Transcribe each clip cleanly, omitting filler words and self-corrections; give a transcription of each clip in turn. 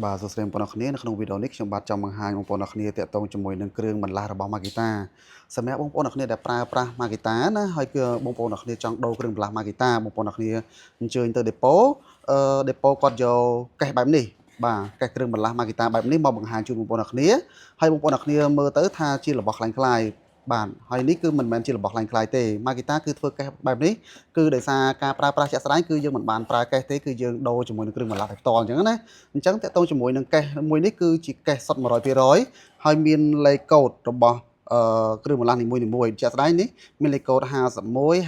បាទសួស្តីបងប្អូនអរគ្នានៅក្នុងវីដេអូនេះខ្ញុំបាទចង់បង្ហាញបងប្អូនអរគ្នាទាក់ទងជាមួយនឹងគ្រឿងបន្លាស់របស់ Makita សម្រាប់បងប្អូនអរគ្នាដែលប្រើប្រាស់ Makita ណាហើយគឺបងប្អូនអរគ្នាចង់ដូរគ្រឿងបន្លាស់ Makita បងប្អូនអរគ្នាអញ្ជើញទៅ depot depot គាត់យកកេសបែបនេះបាទកេសគ្រឿងបន្លាស់ Makita បែបនេះមកបង្ហាញជូនបងប្អូនអរគ្នាហើយបងប្អូនអរគ្នាមើលទៅថាជារបស់ខ្លាំងខ្លាយបាទហើយនេះគឺមិនមែនជារបស់ខ្លាំងខ្លាយទេ Makita គឺធ្វើកេសបែបនេះគឺដោយសារការប្រើប្រាស់ជាក់ស្ដែងគឺយើងមិនបានប្រើកេសទេគឺយើងដូរជាមួយនឹងគ្រឿងបន្លាស់តែផ្ទាល់អញ្ចឹងណាអញ្ចឹងតកតងជាមួយនឹងកេសមួយនេះគឺជាកេសសុទ្ធ 100% ហើយមានលេខកូដរបស់គ្រឿងបន្លាស់នីមួយៗជាក់ស្ដែងនេះមានលេខកូដ51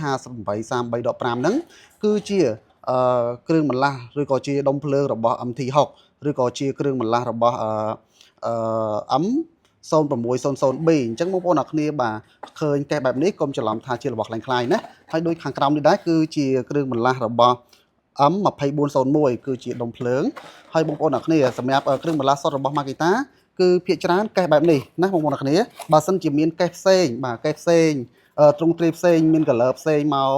58 33.5ហ្នឹងគឺជាគ្រឿងបន្លាស់ឬក៏ជាដុំភ្លើងរបស់ MT6 ឬក៏ជាគ្រឿងបន្លាស់របស់M 0600B អញ្ចឹងបងប្អូនអរគ្នាបាទឃើញកេសបែបនេះកុំច្រឡំថាជារបស់ខ្លាំងៗណាហើយដូចខាងក្រោមនេះដែរគឺជាគ្រឿងបន្លាស់របស់ M2401 គឺជាដុំភ្លើងហើយបងប្អូនអរគ្នាសម្រាប់គ្រឿងបន្លាស់សុទ្ធរបស់ Makita គឺភាគច្រើនកេសបែបនេះណាបងប្អូនអរគ្នាបើសិនជាមានកេសផ្សេងបាទកេសផ្សេងទ្រង់ទ្រាយផ្សេងមាន color ផ្សេងមក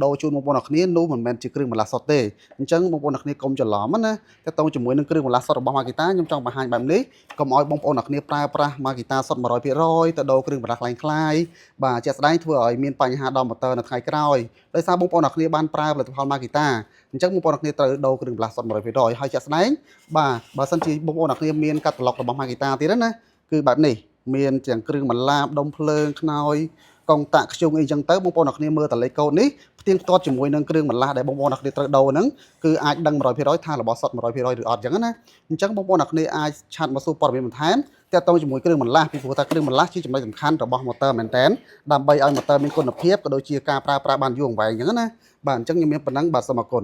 ដូរជូនបងប្អូនអរគ្នានោះមិនមែនជាគ្រឿងបន្លាស់សុទ្ធទេអញ្ចឹងបងប្អូនអរគ្នាកុំច្រឡំណាតើតោងជាមួយនឹងគ្រឿងបន្លាស់សុទ្ធរបស់ Makita ខ្ញុំចង់បង្ហាញបែបនេះកុំឲ្យបងប្អូនអរគ្នាប្រើប្រាស់ Makita សុទ្ធ 100% ទៅដូរគ្រឿងបន្លាស់ខ្លាំងៗបាទជាក់ស្ដែងធ្វើឲ្យមានបញ្ហាដល់ motor នៅថ្ងៃក្រោយដោយសារបងប្អូនអរគ្នាបានប្រើផលិតផល Makita អញ្ចឹងបងប្អូនអរគ្នាត្រូវដូរគ្រឿងបន្លាស់សុទ្ធ 100% ហើយជាក់ស្ដែងបាទបើសិនជាបងប្អូនអរគ្នាមានកាតាឡុករបស់ Makita ទៀតណាគឺបែបនេះមានទាំងគ្រឿងបន្លាស់ដុំភ្លើងខ្នើយកុងតាក់ខ្ជុងអីចឹងទៅបងប្អូនអរគ្នាមើលតលេខកូដនេះផ្ទៀងផ្ទាត់ជាមួយនឹងគ្រឿងបន្លាស់ដែលបងប្អូនអរគ្នាត្រូវដូរហ្នឹងគឺអាចដឹង 100% ថារបស់សុទ្ធ 100% ឬអត់ចឹងណាអញ្ចឹងបងប្អូនអរគ្នាអាចឆាតមកសួរព័ត៌មានបន្ថែមទាក់ទងជាមួយគ្រឿងបន្លាស់ពីព្រោះថាគ្រឿងបន្លាស់ជាចំណុចសំខាន់របស់ motor មែនតើដើម្បីឲ្យ motor មានគុណភាពក៏ដូចជាការប្រើប្រាស់បានយូរអង្វែងចឹងណាបាទអញ្ចឹងខ្ញុំមានប៉ុណ្ណឹងបាទសូមអរគុណ